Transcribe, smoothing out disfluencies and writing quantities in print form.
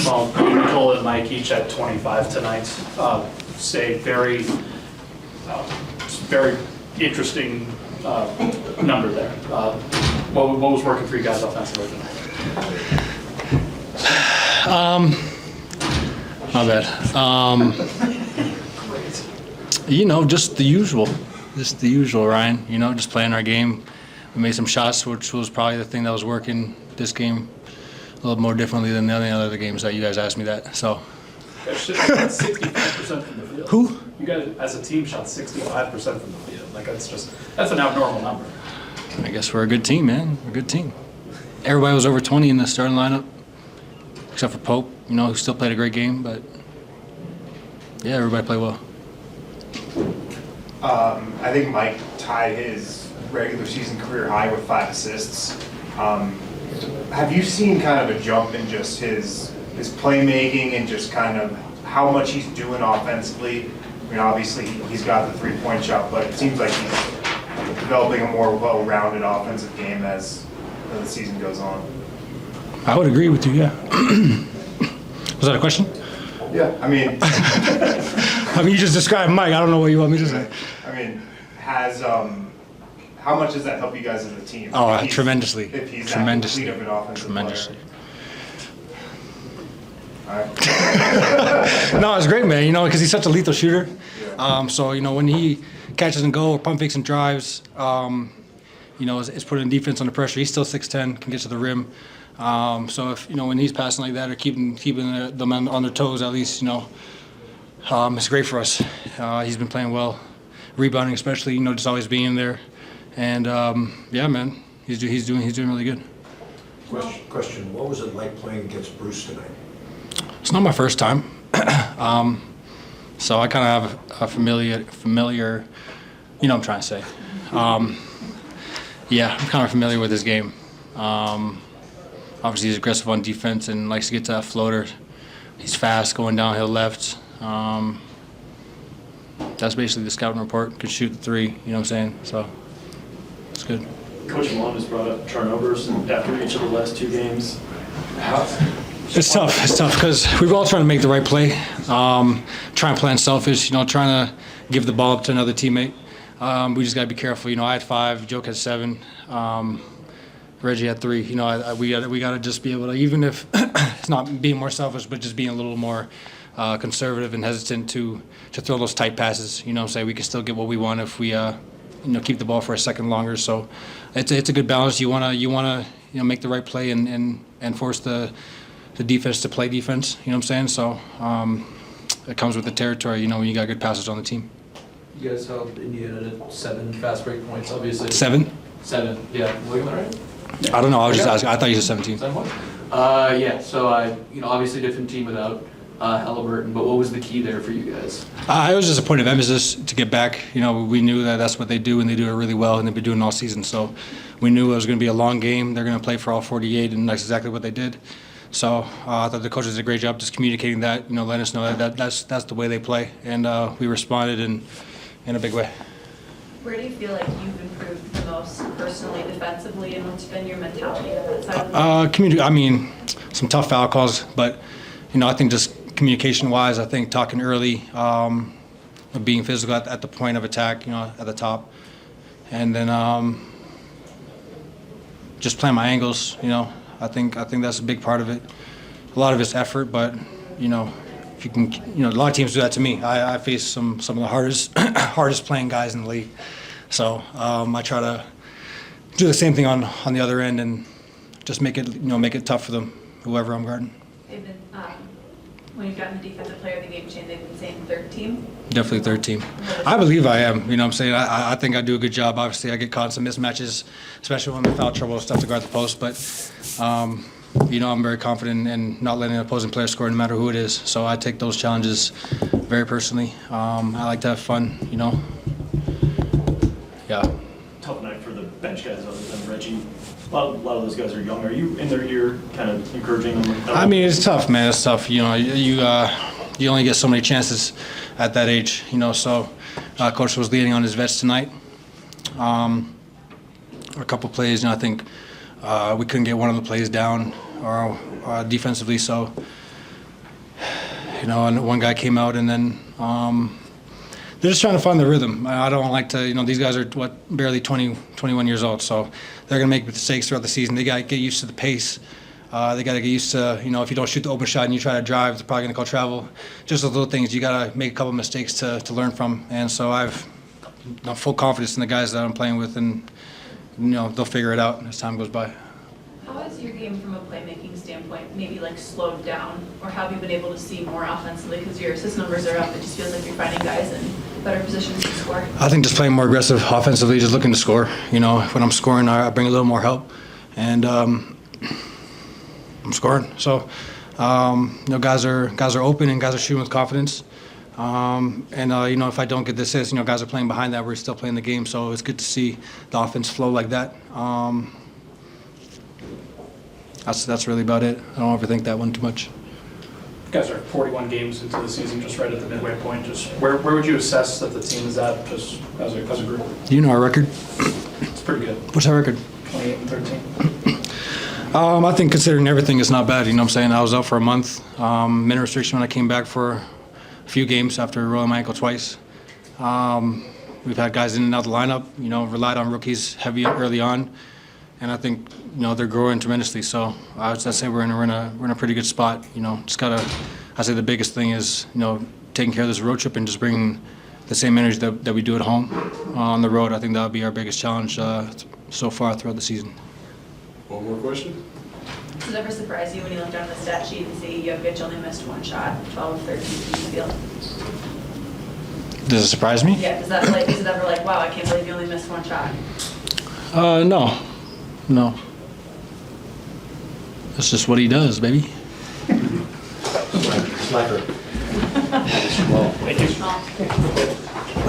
Well, Nicole and Mike each had 25 tonight. Say very interesting number there. What was working for you guys offensively tonight? Not bad. Just the usual. Just the usual, Ryan. Just playing our game. We made some shots, which was probably the thing that was working this game a little more differently than any other games that you guys asked me that. So. You guys shot 65% from the field. Who? You guys, as a team, shot 65% from the field. Like that's an abnormal number. I guess we're a good team, man. We're a good team. Everybody was over 20 in the starting lineup, except for Pope. Who still played a great game, but yeah, everybody played well. I think Mike tied his regular season career high with 5 assists. Have you seen kind of a jump in just his playmaking and just kind of how much he's doing offensively? I mean, obviously he's got the 3-point shot, but it seems like he's developing a more well-rounded offensive game as the season goes on. I would agree with you, yeah. Was that a question? Yeah, I mean, you just described Mike. I don't know what you want me to say. I mean, how much does that help you guys as a team? Oh, tremendously. If he's tremendously. that complete of an offensive tremendously. Player. All right. No, it's great, man. Because he's such a lethal shooter. Yeah. So when he catches and go, or pump fakes and drives, it's putting defense under pressure. He's still 6'10", can get to the rim. So if when he's passing like that or keeping them on their toes, at least it's great for us. He's been playing well, rebounding especially. Just always being there, and yeah, man, he's doing really good. Question: what was it like playing against Bruce tonight? It's not my first time, so I kind of have a familiar. What I'm trying to say. Yeah, I'm kind of familiar with his game. Obviously, he's aggressive on defense and likes to get to that floater. He's fast, going downhill left. That's basically the scouting report. Could shoot the 3, you know what I'm saying? So, it's good. Coach Malone has brought up turnovers after each of the last 2 games. It's tough because we're all trying to make the right play, trying to play unselfish, trying to give the ball up to another teammate. We just got to be careful. I had 5, Joke had 7. Reggie had 3. We got to just be able to, even if it's not being more selfish, but just being a little more conservative and hesitant to throw those tight passes. Say we can still get what we want if we keep the ball for a second longer. So it's a good balance. You wanna make the right play and force the defense to play defense. You know what I'm saying? So it comes with the territory. When you got good passers on the team. You guys held Indiana to 7 fast break points, obviously. 7? 7, yeah. Looking at that right? I don't know. I was just asking. I thought you said 17. 7 points? Yeah. So obviously different team without Halliburton, but what was the key there for you guys? It was just a point of emphasis to get back. We knew that that's what they do, and they do it really well, and they've been doing it all season. So we knew it was going to be a long game. They're going to play for all 48, and that's exactly what they did. So I thought the coaches did a great job just communicating that, letting us know that that's the way they play, and we responded in a big way. Where do you feel like you've improved the most personally, defensively, and what's been your mentality on that side of the some tough foul calls, but I think just communication-wise, I think talking early, being physical at the point of attack, at the top, and then just playing my angles. I think that's a big part of it. A lot of it's effort, but if you can, a lot of teams do that to me. I face some of the hardest playing guys in the league, so I try to do the same thing on the other end and just make it tough for them, whoever I'm guarding. They've been, when you've gotten the defensive player of the game chain, they've been saying 3rd team? Definitely 3rd team. I believe I am. What I'm saying? I think I do a good job. Obviously, I get caught in some mismatches, especially when I'm in foul trouble and stuff to guard the post. But, I'm very confident in not letting an opposing player score no matter who it is. So I take those challenges very personally. I like to have fun, Yeah. Tough night for the bench guys other than Reggie. A lot of those guys are young. Are you in their ear kind of encouraging them? It's tough, man. It's tough. You only get so many chances at that age, So Coach was leading on his vets tonight. A couple plays, I think we couldn't get one of the plays down or defensively. So you know, and one guy came out, and then they're just trying to find the rhythm. I don't like to, you know, these guys are, barely 20, 21 years old, so they're going to make mistakes throughout the season. They got to get used to the pace. They got to get used to, you know, if you don't shoot the open shot and you try to drive, they're probably going to call travel. Just those little things. You got to make a couple mistakes to learn from. And so I've full confidence in the guys that I'm playing with, and, you know, they'll figure it out as time goes by. How has your game from a playmaking standpoint maybe like slowed down, or have you been able to see more offensively because your assist numbers are up? It just feels like you're finding guys in better positions to score. I think just playing more aggressive offensively, just looking to score. You know, when I'm scoring, I bring a little more help, and I'm scoring. So, you know, guys are open and guys are shooting with confidence. You know, if I don't get the assist, you know, guys are playing behind that. We're still playing the game, so it's good to see the offense flow like that. That's really about it. I don't overthink that one too much. You guys are 41 games into the season, just right at the midway point. Just where would you assess that the team is at, just as a group? Do you know our record? It's pretty good. What's our record? 28-13. I think considering everything, it's not bad. You know what I'm saying? I was out for a month. Minute restriction when I came back for a few games after rolling my ankle twice. We've had guys in and out of the lineup, you know, relied on rookies heavy early on. And I think, you know, they're growing tremendously. So I'd say we're in a pretty good spot. You know, just gotta. I say the biggest thing is, you know, taking care of this road trip and just bringing the same energy that we do at home on the road. I think that'll be our biggest challenge so far throughout the season. One more question? Does it ever surprise you when you look down the stat sheet and see Jokic only missed one shot, 12 of 13 from the field? Does it surprise me? Yeah, is it ever like, wow, I can't believe you only missed one shot? No. That's just what he does, baby. Slacker. Well,